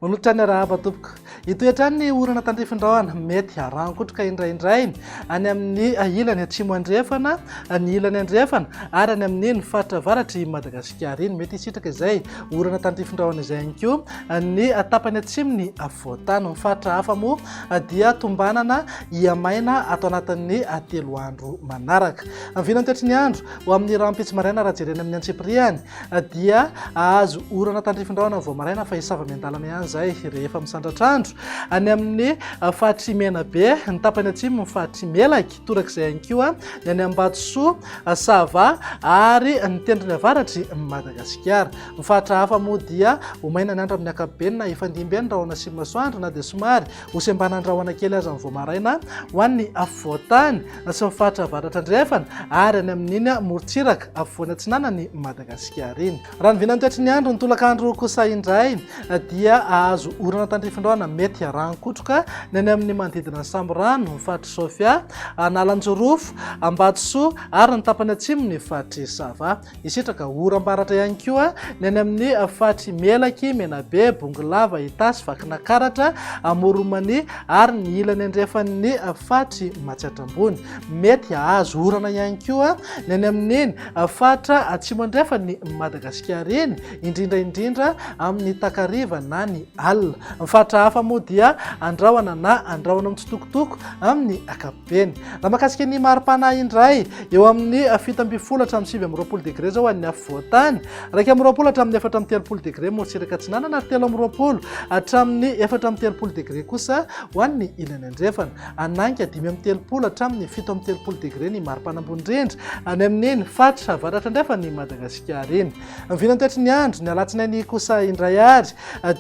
Nolotrany arahaba tompoko. Itoetrany ny orana tandrifindraona mety harankotroka indraindray any amin'ny ilany atsimo andrefana, ny ilany andrefana ary any amin'ny ny faritra avaratry Madagasikara iny mety hisitraka izay orana tandrifindraona izay ihany koa ny tapany atsimo ny afovoantany. Ny faritra hafa moa dia tombanana iamaina atao anatin'ny 3 andro manaraka. Amin'ny toetry ny andro ho amin'ny rahampitsy maraina raha jerena amin'ny Antsipriany dia azo orana tandrifindraona vao maraina fa hisava miandalana ihany zay rehefa misandratr'andro any amin'ny fahatry Menabe, ny tapany atsimo ny fahatry Melaky, torak'izay ihany koa ny any Ambatsoa, Sava ary ny tendrony avaratry Madagasikara. Ny faritra hafa moa dia ho maina ny andro amin'ny ankapobeny na ifandimby raha ona sy masoandro na dia somary ho sembanandrahona kely aza ny vao maraina ho an'ny afovoantany sy ny faritra avaratra andrefana ary any amin'iny morotsiraka afovoany atsinanany Madagasikara iny. Raha ny vinany toetry ny andro ny tolakandro kosa indray dia azo orana tandrifindraona mety harankotroka ny any amin'ny manodidina ny Samborano, ny faritra Sofia, Analanjorofo, Ambatsoa ary ny tapany atsimo ny faritra Sava. Hisitraka oram-baratra ihany koa ny any amin'ny faritra Melaky, Menabe, Bongolava, Itasy, Vakinakaratra, Moromany ary ny ilany andrefan'ny faritra Matsiatrambony. Mety azo orana ihany koa ny any amin'ny faritra atsimo andrefan'ny Madagasikara iny, indrindra amin'ny Takariva na ny Alina. Ny faritra hafa moa dia andrahona na andrahona mitsitokotoko amin'ny ankapobeny. Raha mahakasika ny maripana indray eo amin'ny 7 hatramin'ny 9 degré zao any afovoantany, 2 hatramin'ny 4 degré morotsiraka atsinanana ary 3 hatramin'ny 4 degré kosa ho an'ny ilany andrefana. Ananika 5 hatramin'ny 7 degré ny maripana ambony indrindra any amin'ny faritra avaratra andrefana ny Madagasikara iny. Ny vinany toetry ny andro ny alatsinainy kosa indray ary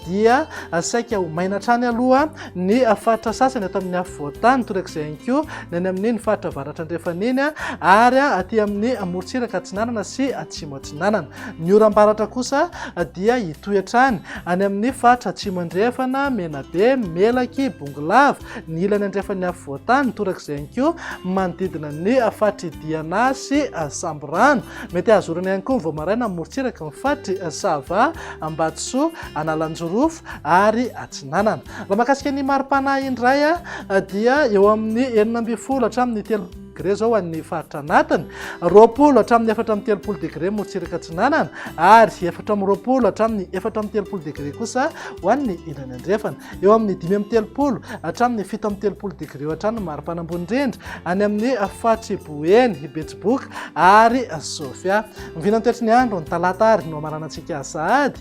dia saika ho maina hatrany aloha ny faritra sasany ato amin'ny afovoantany, torak'izay ihany koa ny any amin'ny faritra avaratra andrefana iny ary aty amin'ny morotsiraka atsinanana sy atsimo atsinanana. Ny oram-baratra kosa dia hitohy hatrany any amin'ny faritra atsimo andrefana, Menabe, Melaky, Bongolava, ny ilany andrefan'ny afovoantany, torak'izay ihany koa manodidina ny faritra Diana sy Samborano. Mety azorana ihany koa vao maraina morotsiraka ny faritra Sava, Ambatsoa, Analanjorofo ary atsinanana. Raha mahakasika ny maripana indray dia eo amin'ny 12 hatramin'ny 3 degré zao an'ny faritra anatiny, 20 hatramin'ny 4 degré morotsiraka atsinanana ary 20 hatramin'ny 4 degré kosa ho an'ny ilany andrefana. Eo amin'ny 5 hatramin'ny 7 degré hatrany maripana ambony indrindra any amin'ny faritra Boeny, Betsiboka ary Sofia. Ny vinany toetry ny andro ny talata ary no amaranantsika sahady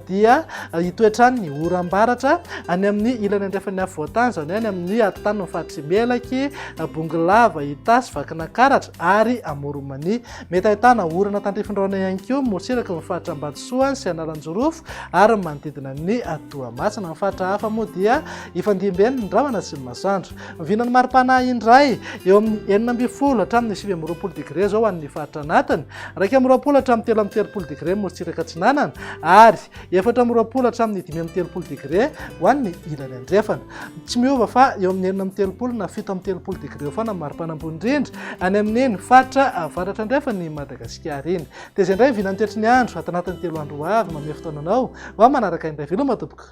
dia hitoetrany ny oram-baratra any amin'ny ilany andrefan'ny afovoantany, zany any amin'ny tany ny faritra Melaky, Bongolava, Itasy, Vakinakaratra ary Moromany. Mety ahitana orana tandrifindraona ihany koa morotsiraka ny faritra Ambatsoa sy Analanjorofo ary manodidina ny Toamasina. Ny faritra hafa moa dia ifandimby ny rahona sy masoandro. Vinany maripana indray eo amin'ny 12 hatramin'ny 9 degré zao an'ny faritra anatiny, 20 hatramin'ny 13 degré morotsiraka atsinanana ary 20 hatramin'ny 15 degré ho an'ny ilany andrefana. Tsy miova fa eo amin'ny 13 na 17 degré foana maripana ambony indrindra any amin'ny faritra avaratra andrefana ny Madagasikara iny. Dia izay indray vinany toetry ny andro ato anatin'ny 3 andro avy manome fotoananao ho manaraka indray viloma tompoko.